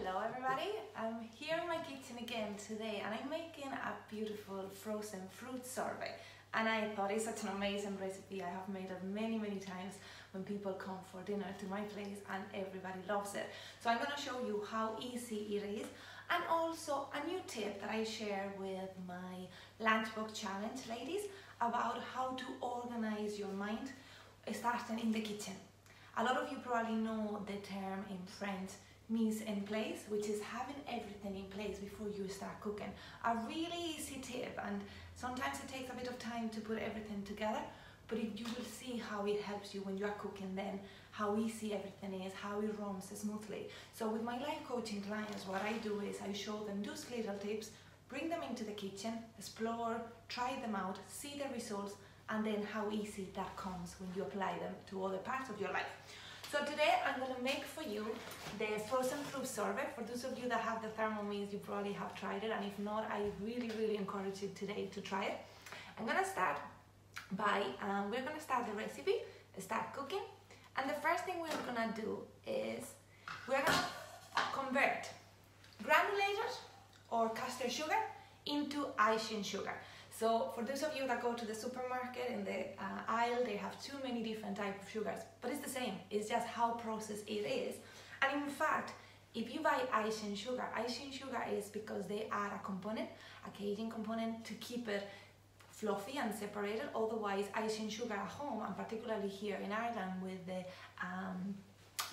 Hello everybody, I'm here in my kitchen again today and I'm making a beautiful frozen fruit sorbet, and I thought it's such an amazing recipe. I have made it many times when people come for dinner to my place and everybody loves it. So I'm going to show you how easy it is, and also a new tip that I share with my lunchbox challenge ladies about how to organize your mind starting in the kitchen. A lot of you probably know the term in French, mise en place, which is having everything in place before you start cooking. A really easy tip, and sometimes it takes a bit of time to put everything together, but you will see how it helps you when you are cooking then, how easy everything is, how it runs smoothly. So with my life coaching clients, what I do is I show them those little tips, bring them into the kitchen, explore, try them out, see the results, and then how easy that comes when you apply them to other parts of your life. So today I'm going to make for you the frozen fruit sorbet. For those of you that have the Mise, you probably have tried it, and if not, I really encourage you today to try it. I'm going to start by, we're going to start the recipe, start cooking, and the first thing we're going to do is we're going to convert granulated or caster sugar into icing sugar. So for those of you that go to the supermarket, in the aisle, they have too many different types of sugars, but it's the same. It's just how processed it is. And in fact, if you buy icing sugar is because they add a component, a casein component, to keep it fluffy and separated. Otherwise, icing sugar at home, and particularly here in Ireland with the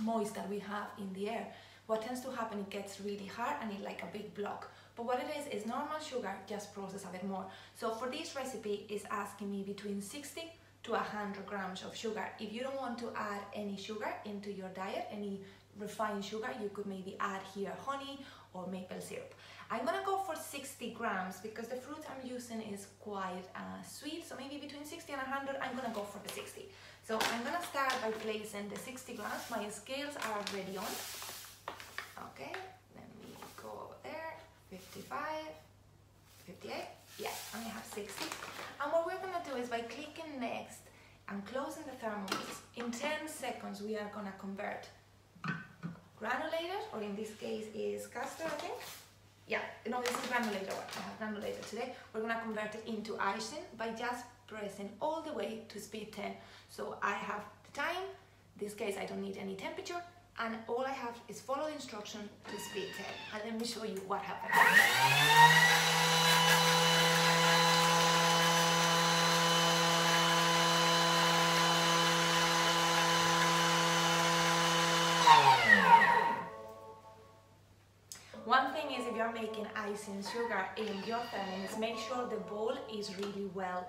moist that we have in the air, what tends to happen, it gets really hard and it's like a big block. But what it is normal sugar, just processed a bit more. So for this recipe, it's asking me between 60 to 100 grams of sugar. If you don't want to add any sugar into your diet, any refined sugar, you could maybe add here honey or maple syrup. I'm gonna go for 60 grams because the fruit I'm using is quite sweet, so maybe between 60 and 100, I'm gonna go for the 60. So I'm gonna start by placing the 60 grams. My scales are already on. Okay, let me go there. 55, 58, yeah, I have 60. And what we're gonna do is by clicking next and closing the Thermomix, in 10 seconds we are gonna convert granulated, or in this case is caster, I think. Yeah, no, this is granulated one. I have granulated today. We're gonna convert it into icing by just pressing all the way to speed 10. So I have the time, in this case I don't need any temperature, and all I have is follow the instruction to speed 10. And let me show you what happens. One thing is, if you're making icing sugar in your Thermomix, make sure the bowl is really well.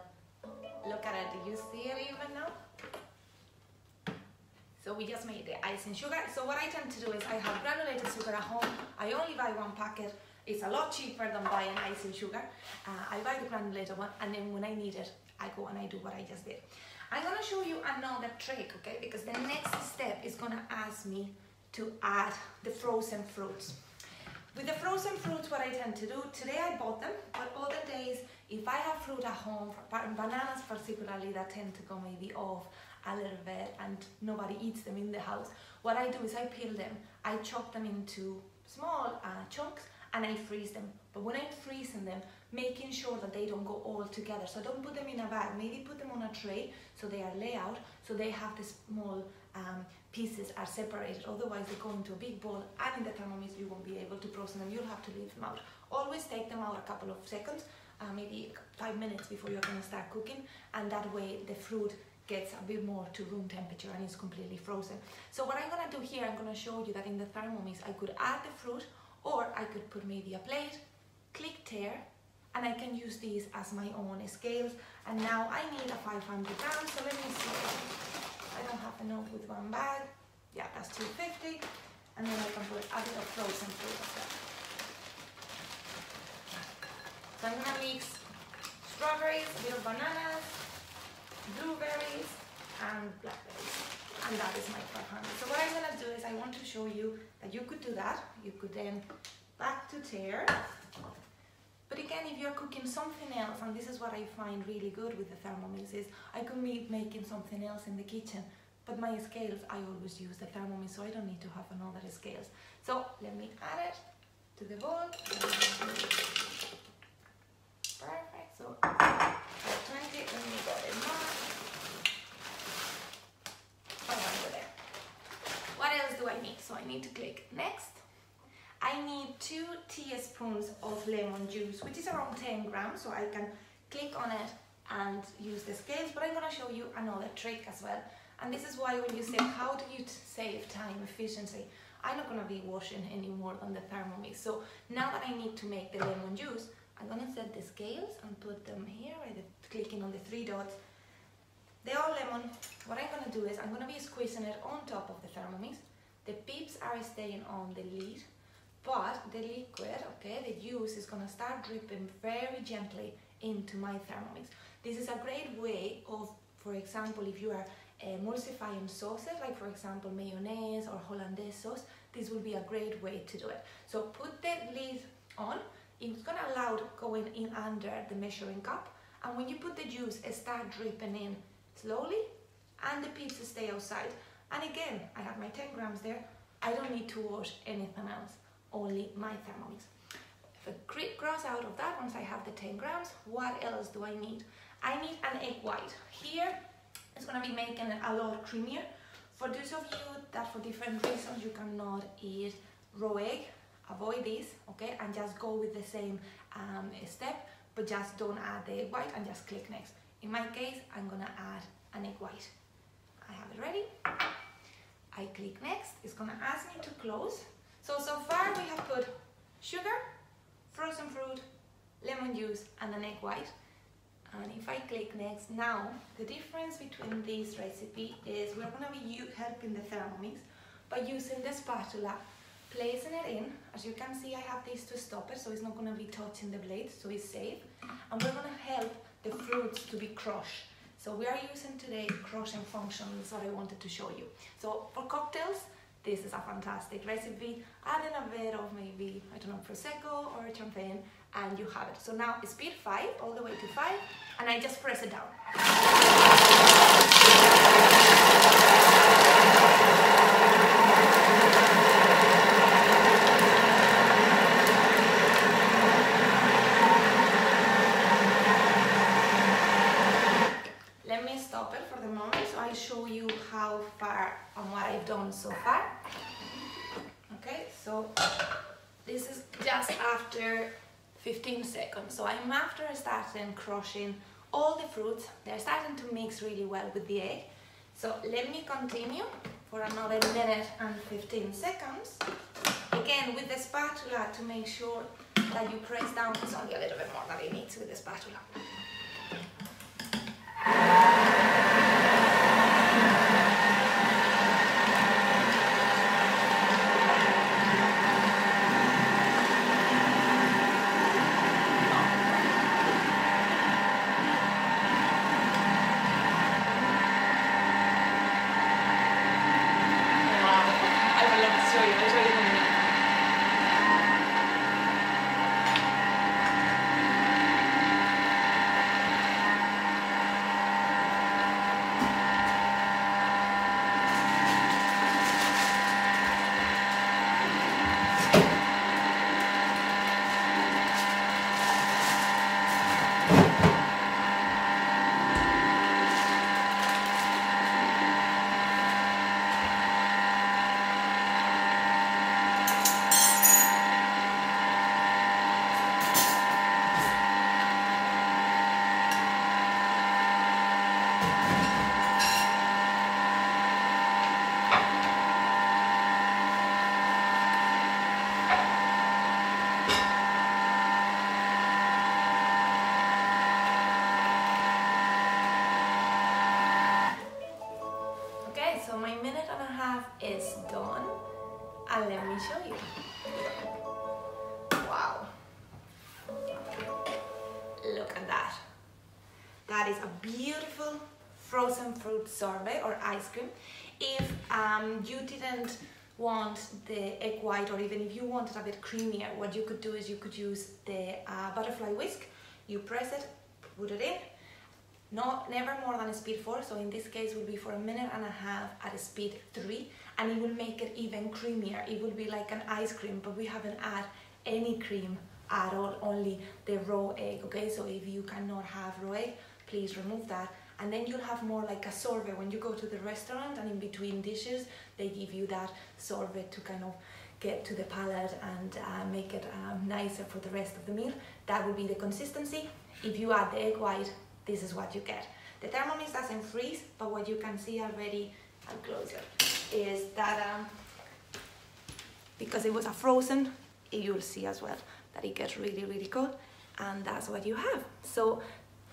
Look at it, do you see it even now? So we just made the icing sugar. So what I tend to do is I have granulated sugar at home. I only buy one packet. It's a lot cheaper than buying icing sugar. I buy the granulated one, and then when I need it, I go and I do what I just did. I'm gonna show you another trick, okay? Because the next step is gonna ask me to add the frozen fruits. With the frozen fruits, what I tend to do, today I bought them, but other days, if I have fruit at home, bananas particularly, that tend to go maybe off a little bit and nobody eats them in the house, what I do is I peel them, I chop them into small chunks, and I freeze them. But when I'm freezing them, making sure that they don't go all together. So don't put them in a bag, maybe put them on a tray so they are laid out, so they have the small pieces are separated. Otherwise they go into a big bowl, and in the Thermomix you won't be able to process them. You'll have to leave them out. Always take them out a couple of seconds, maybe 5 minutes before you're going to start cooking, and that way the fruit gets a bit more to room temperature and it's completely frozen. So what I'm going to do here, I'm going to show you that in the Thermomix I could add the fruit, or I could put maybe a plate, click tear, and I can use these as my own scales. And now I need a 500 grams, so let me see. I don't have enough with one bag. Yeah, that's 250. And then I can put a bit of frozen fruit as well. So I'm going to mix strawberries, a bit of bananas, blueberries, and blackberries. And that is my 500. So what I'm going to do is I want to show you that you could do that. You could then back to tear. But again, if you're cooking something else, and this is what I find really good with the Thermomix, is I could be making something else in the kitchen. but my scales, I always use the Thermomix, so I don't need to have another scales. So let me add it to the bowl. Perfect, so 20, let me get it more. Over there. What else do I need? So I need to click next. I need 2 teaspoons of lemon juice, which is around 10 grams, so I can click on it and use the scales, but I'm going to show you another trick as well. And this is why when you say, how do you save time, efficiency, I'm not going to be washing any more than the Thermomix. So now that I need to make the lemon juice, I'm going to set the scales and put them here by clicking on the 3 dots. They're all lemon. What I'm going to do is I'm going to be squeezing it on top of the Thermomix. The pips are staying on the lid, but the liquid, okay, the juice is going to start dripping very gently into my Thermomix. This is a great way of, for example, if you are emulsifying sauces, like for example mayonnaise or hollandaise sauce, this will be a great way to do it. So put the lid on. It's going to allow it going in under the measuring cup, and when you put the juice, it start dripping in slowly and the pips stay outside. And again, I have my 10 grams there. I don't need to wash anything else, only my Thermomix. If I cross out of that, once I have the 10 grams, what else do I need? I need an egg white. Here, it's going to be making it a lot creamier. For those of you that for different reasons you cannot eat raw egg, avoid this, okay, and just go with the same step, but just don't add the egg white and just click next. In my case, I'm gonna add an egg white. I have it ready. I click next. It's gonna ask me to close. So far we have put sugar, frozen fruit, lemon juice, and an egg white. And if I click next, now the difference between this recipe is we're gonna be helping the Thermomix by using the spatula, placing it in. As you can see, I have this to stop it, so it's not gonna be touching the blade, so it's safe. And we're gonna help the fruits to be crushed. So we are using today crushing functions that I wanted to show you. So for cocktails, this is a fantastic recipe. Add in a bit of maybe, I don't know, Prosecco or champagne, and you have it. So now speed 5, all the way to 5, and I just press it down. Let me stop it for the moment so I'll show you how far and what I've done so far. Okay, so this is just after 15 seconds. So I'm after starting crushing all the fruits. They're starting to mix really well with the egg. So let me continue for another minute and 15 seconds. Again, with the spatula to make sure that you press down. It's only a little bit more than it needs with the spatula. So my minute and a half is done, and let me show you. Wow, look at that. That is a beautiful frozen fruit sorbet or ice cream. If you didn't want the egg white, or even if you wanted a bit creamier, what you could do is you could use the butterfly whisk. You press it, put it in. never more than a speed 4, so in this case will be for 1.5 minutes at a speed 3, and it will make it even creamier. It will be like an ice cream, but we haven't added any cream at all, only the raw egg, okay? So if you cannot have raw egg, please remove that. And then you'll have more like a sorbet when you go to the restaurant, and in between dishes they give you that sorbet to kind of get to the palate and make it nicer for the rest of the meal. That will be the consistency. If you add the egg white, this is what you get. The Thermomix doesn't freeze, but what you can see already, I'll close it, is that because it was a frozen, you'll see as well that it gets really, really cold, and that's what you have. So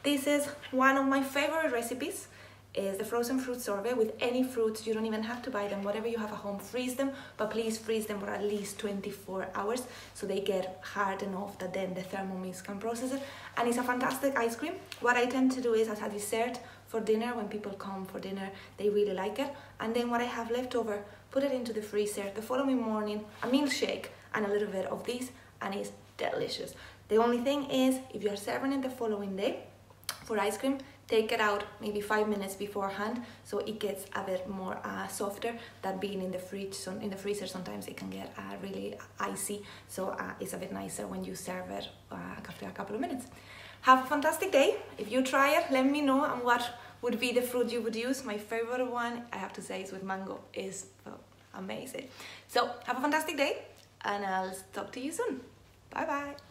this is one of my favorite recipes, is the frozen fruit sorbet with any fruits. You don't even have to buy them. Whatever you have at home, freeze them, but please freeze them for at least 24 hours so they get hard enough that then the Thermomix can process it. And it's a fantastic ice cream. What I tend to do is as a dessert for dinner, when people come for dinner, they really like it. And then what I have left over, put it into the freezer. The following morning, a milkshake and a little bit of this, and it's delicious. The only thing is, if you're serving it the following day for ice cream, take it out maybe 5 minutes beforehand so it gets a bit more softer than being in the fridge. So in the freezer sometimes it can get really icy, so it's a bit nicer when you serve it after a couple of minutes. Have a fantastic day. If you try it, let me know and what would be the fruit you would use. My favorite one, I have to say, is with mango. Is amazing. So have a fantastic day, and I'll talk to you soon. Bye bye.